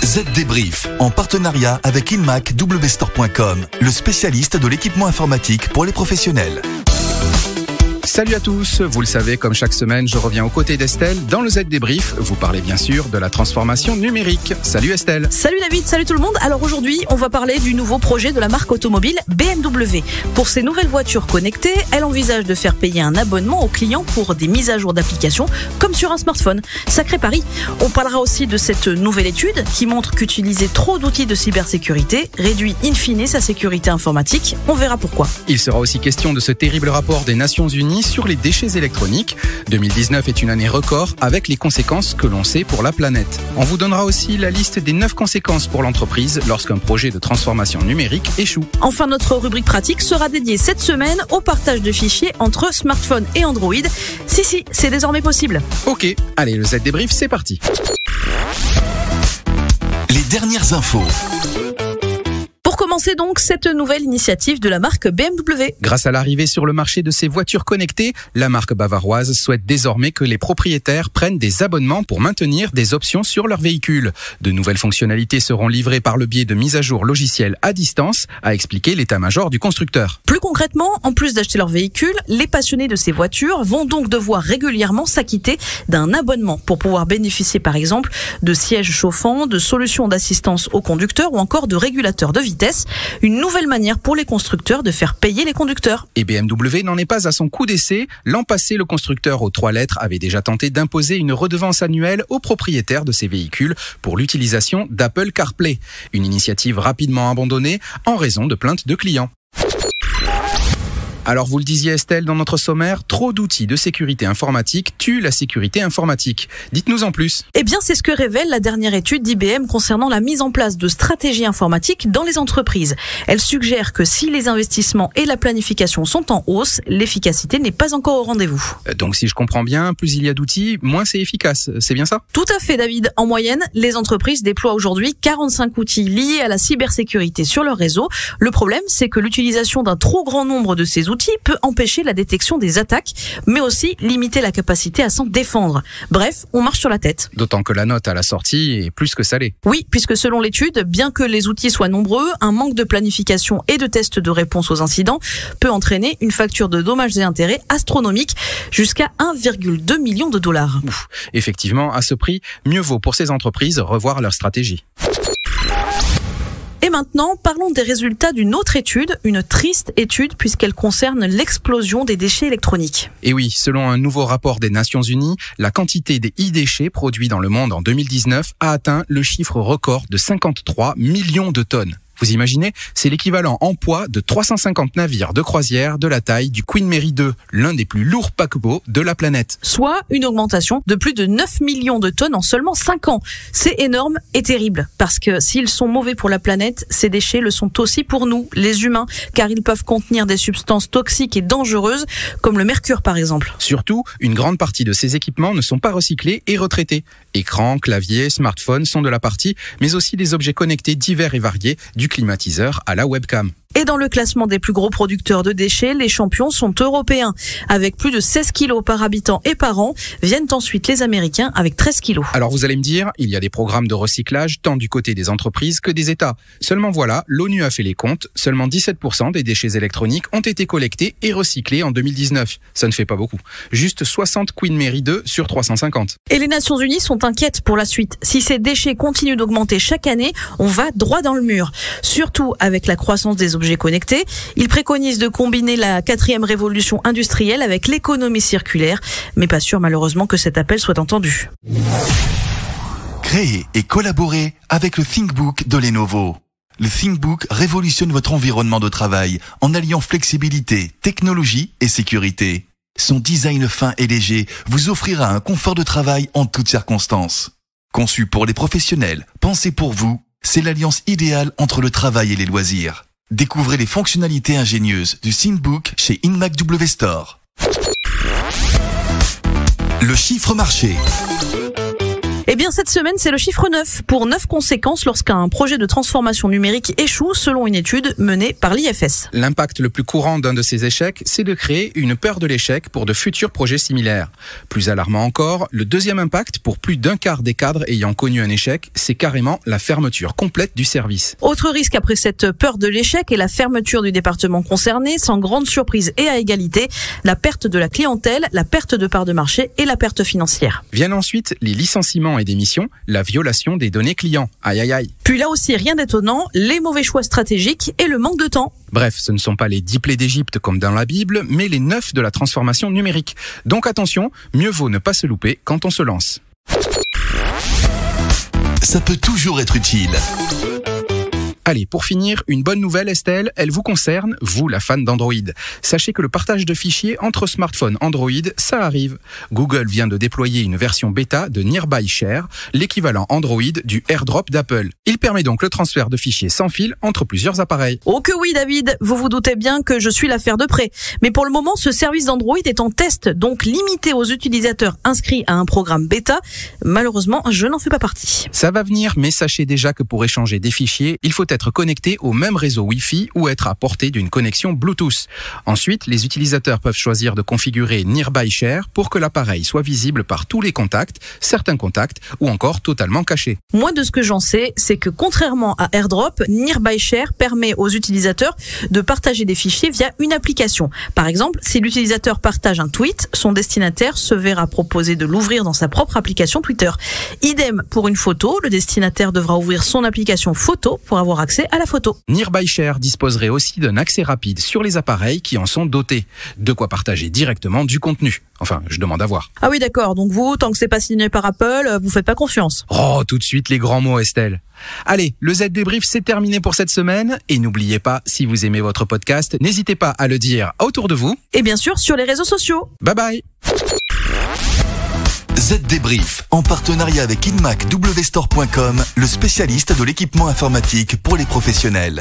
Z Débrief, en partenariat avec InmacWstore.com, le spécialiste de l'équipement informatique pour les professionnels. Salut à tous, vous le savez, comme chaque semaine, je reviens aux côtés d'Estelle dans le Z Débrief. Vous parlez bien sûr de la transformation numérique. Salut Estelle. Salut David, salut tout le monde. Alors aujourd'hui, on va parler du nouveau projet de la marque automobile BMW. Pour ces nouvelles voitures connectées, elle envisage de faire payer un abonnement aux clients pour des mises à jour d'applications, comme sur un smartphone. Sacré pari. On parlera aussi de cette nouvelle étude qui montre qu'utiliser trop d'outils de cybersécurité réduit in fine sa sécurité informatique. On verra pourquoi. Il sera aussi question de ce terrible rapport des Nations Unies sur les déchets électroniques. 2019 est une année record avec les conséquences que l'on sait pour la planète. On vous donnera aussi la liste des 9 conséquences pour l'entreprise lorsqu'un projet de transformation numérique échoue. Enfin, notre rubrique pratique sera dédiée cette semaine au partage de fichiers entre smartphone et Android. Si, c'est désormais possible. Ok, allez, le Z Débrief, c'est parti. Les dernières infos. Pour commencer donc cette nouvelle initiative de la marque BMW. Grâce à l'arrivée sur le marché de ces voitures connectées, la marque bavaroise souhaite désormais que les propriétaires prennent des abonnements pour maintenir des options sur leur véhicule. De nouvelles fonctionnalités seront livrées par le biais de mises à jour logicielles à distance, a expliqué l'état-major du constructeur. Plus concrètement, en plus d'acheter leur véhicule, les passionnés de ces voitures vont donc devoir régulièrement s'acquitter d'un abonnement pour pouvoir bénéficier par exemple de sièges chauffants, de solutions d'assistance au conducteur ou encore de régulateurs de vitesse. Une nouvelle manière pour les constructeurs de faire payer les conducteurs. Et BMW n'en est pas à son coup d'essai. L'an passé, le constructeur aux 3 lettres avait déjà tenté d'imposer une redevance annuelle aux propriétaires de ces véhicules pour l'utilisation d'Apple CarPlay. Une initiative rapidement abandonnée en raison de plaintes de clients. Alors vous le disiez Estelle dans notre sommaire, trop d'outils de sécurité informatique tuent la sécurité informatique. Dites-nous en plus. Eh bien c'est ce que révèle la dernière étude d'IBM concernant la mise en place de stratégies informatiques dans les entreprises. Elle suggère que si les investissements et la planification sont en hausse, l'efficacité n'est pas encore au rendez-vous. Donc si je comprends bien, plus il y a d'outils, moins c'est efficace. C'est bien ça ? Tout à fait David. En moyenne, les entreprises déploient aujourd'hui 45 outils liés à la cybersécurité sur leur réseau. Le problème, c'est que l'utilisation d'un trop grand nombre de ces outils peut empêcher la détection des attaques, mais aussi limiter la capacité à s'en défendre. Bref, on marche sur la tête. D'autant que la note à la sortie est plus que salée. Oui, puisque selon l'étude, bien que les outils soient nombreux, un manque de planification et de tests de réponse aux incidents peut entraîner une facture de dommages et intérêts astronomique jusqu'à 1,2 million de dollars. Effectivement, à ce prix, mieux vaut pour ces entreprises revoir leur stratégie. Et maintenant, parlons des résultats d'une autre étude, une triste étude puisqu'elle concerne l'explosion des déchets électroniques. Et oui, selon un nouveau rapport des Nations Unies, la quantité des e-déchets produits dans le monde en 2019 a atteint le chiffre record de 53 millions de tonnes. Vous imaginez, c'est l'équivalent en poids de 350 navires de croisière de la taille du Queen Mary 2, l'un des plus lourds paquebots de la planète. Soit une augmentation de plus de 9 millions de tonnes en seulement 5 ans. C'est énorme et terrible, parce que s'ils sont mauvais pour la planète, ces déchets le sont aussi pour nous, les humains, car ils peuvent contenir des substances toxiques et dangereuses, comme le mercure par exemple. Surtout, une grande partie de ces équipements ne sont pas recyclés et retraités. Écrans, claviers, smartphones sont de la partie, mais aussi des objets connectés divers et variés, du climatiseur à la webcam. Et dans le classement des plus gros producteurs de déchets, les champions sont européens. Avec plus de 16 kilos par habitant et par an, viennent ensuite les Américains avec 13 kilos. Alors vous allez me dire, il y a des programmes de recyclage tant du côté des entreprises que des États. Seulement voilà, l'ONU a fait les comptes, seulement 17% des déchets électroniques ont été collectés et recyclés en 2019. Ça ne fait pas beaucoup. Juste 60 Queen Mary 2 sur 350. Et les Nations Unies sont inquiètes pour la suite. Si ces déchets continuent d'augmenter chaque année, on va droit dans le mur. Surtout avec la croissance des objets connectés. Ils préconisent de combiner la 4e révolution industrielle avec l'économie circulaire, mais pas sûr malheureusement que cet appel soit entendu. Créez et collaborez avec le ThinkBook de Lenovo. Le ThinkBook révolutionne votre environnement de travail en alliant flexibilité, technologie et sécurité. Son design fin et léger vous offrira un confort de travail en toutes circonstances. Conçu pour les professionnels, pensé pour vous, c'est l'alliance idéale entre le travail et les loisirs. Découvrez les fonctionnalités ingénieuses du ThinkBook chez InmacWstore. Le chiffre marché. Eh bien, cette semaine, c'est le chiffre 9 pour 9 conséquences lorsqu'un projet de transformation numérique échoue selon une étude menée par l'IFS. L'impact le plus courant d'un de ces échecs, c'est de créer une peur de l'échec pour de futurs projets similaires. Plus alarmant encore, le deuxième impact pour plus d'un quart des cadres ayant connu un échec, c'est carrément la fermeture complète du service. Autre risque après cette peur de l'échec est la fermeture du département concerné, sans grande surprise et à égalité, la perte de la clientèle, la perte de part de marché et la perte financière. Viennent ensuite les licenciements et démissions, la violation des données clients. Aïe aïe aïe. Puis là aussi, rien d'étonnant, les mauvais choix stratégiques et le manque de temps. Bref, ce ne sont pas les 10 plaies d'Égypte comme dans la Bible, mais les 9 de la transformation numérique. Donc attention, mieux vaut ne pas se louper quand on se lance. Ça peut toujours être utile. Allez, pour finir, une bonne nouvelle Estelle, elle vous concerne, vous la fan d'Android. Sachez que le partage de fichiers entre smartphones Android, ça arrive. Google vient de déployer une version bêta de Nearby Share, l'équivalent Android du AirDrop d'Apple. Il permet donc le transfert de fichiers sans fil entre plusieurs appareils. Oh que oui David, vous vous doutez bien que je suis l'affaire de près. Mais pour le moment, ce service d'Android est en test, donc limité aux utilisateurs inscrits à un programme bêta. Malheureusement, je n'en fais pas partie. Ça va venir, mais sachez déjà que pour échanger des fichiers, il faut être connecté au même réseau Wi-Fi ou être à portée d'une connexion Bluetooth. Ensuite, les utilisateurs peuvent choisir de configurer Nearby Share pour que l'appareil soit visible par tous les contacts, certains contacts ou encore totalement caché. Moi, de ce que j'en sais, c'est que contrairement à AirDrop, Nearby Share permet aux utilisateurs de partager des fichiers via une application. Par exemple, si l'utilisateur partage un tweet, son destinataire se verra proposer de l'ouvrir dans sa propre application Twitter. Idem pour une photo, le destinataire devra ouvrir son application photo pour avoir accès à la photo. Nearby Share disposerait aussi d'un accès rapide sur les appareils qui en sont dotés. De quoi partager directement du contenu. Enfin, je demande à voir. Ah oui, d'accord. Donc vous, tant que c'est pas signé par Apple, vous faites pas confiance. Oh, tout de suite les grands mots, Estelle. Allez, le Z Débrief, c'est terminé pour cette semaine. Et n'oubliez pas, si vous aimez votre podcast, n'hésitez pas à le dire autour de vous. Et bien sûr, sur les réseaux sociaux. Bye bye. Z Débrief, en partenariat avec InMacWstore.com, le spécialiste de l'équipement informatique pour les professionnels.